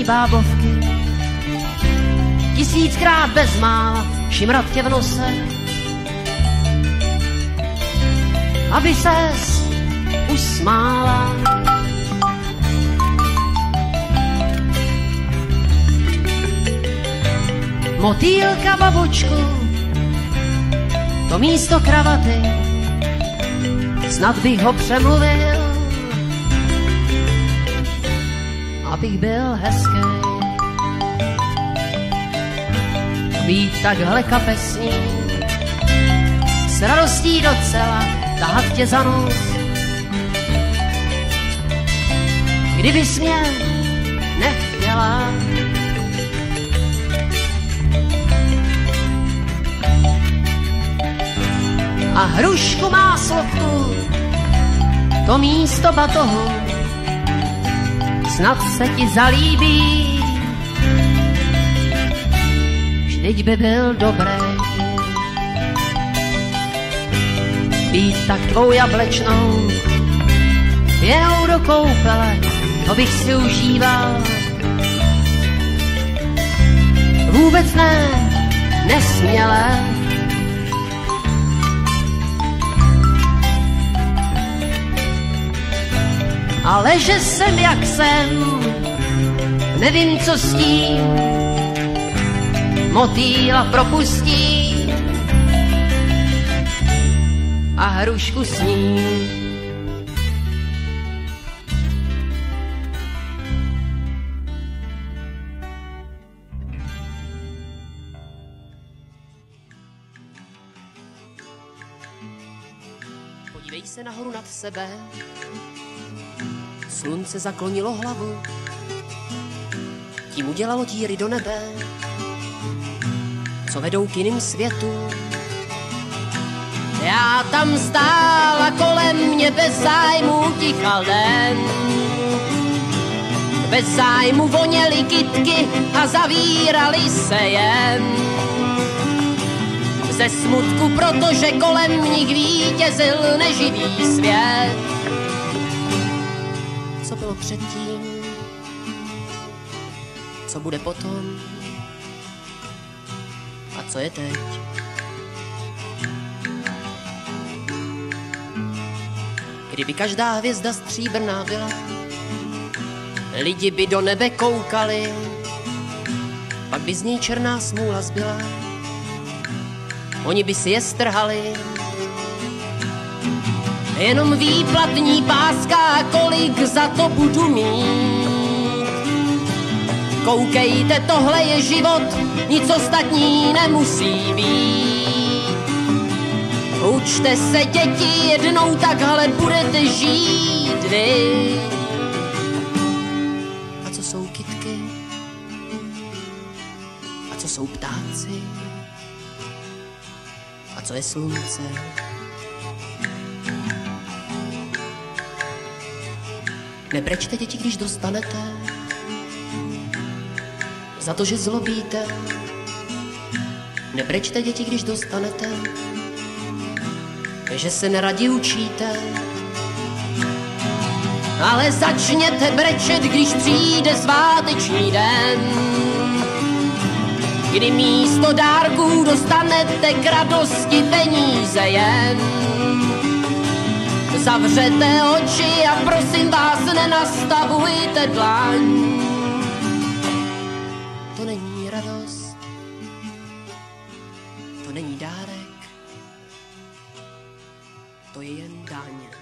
nedělní bábovky. Tisíckrát bezmála šimrat tě v nose, aby ses usmála. Motýlka, babočku, to místo kravaty, snad bych ho přemluvil, abych byl hezký. Být takhle kapesný, s radostí docela tahat tě za nos. Kdybys mě nechtěla, a hrušku má slopku, to místo batohu, snad se ti zalíbí, vždyť by byl dobrý. Být tak tvou jablečnou, pěnou do koupele, to bych si užíval. Vůbec ne, nesměle. Ale že jsem jak jsem, nevím co s tím, motýla propustím a hrušku s ním. Podívej se nahoru nad sebe, slunce zaklonilo hlavu, tím udělalo díry do nebe, co vedou k jiným světu. Já tam stál a kolem mě bez zájmu tichal den. Bez zájmu voněly kytky a zavíraly se jen. Ze smutku, protože kolem nich vítězil neživý svět. Co bylo předtím, co bude potom a co je teď. Kdyby každá hvězda stříbrná byla, lidi by do nebe koukali, pak by z ní černá smůla zbyla, oni by si je strhali. Jenom výplatní páska, kolik za to budu mít. Koukejte, tohle je život, nic ostatní nemusí být. Učte se, děti, jednou takhle budete žít vy. A co jsou kytky? A co jsou ptáci? A co je slunce? Nebrečte, děti, když dostanete za to, že zlobíte. Nebrečte, děti, když dostanete, že se neradi učíte. Ale začněte brečet, když přijde sváteční den, kdy místo dárků dostanete k radosti peníze jen. Zavřete oči a prosím vás, nenastavujte dlaň. To není radost, to není dárek, to je jen daň.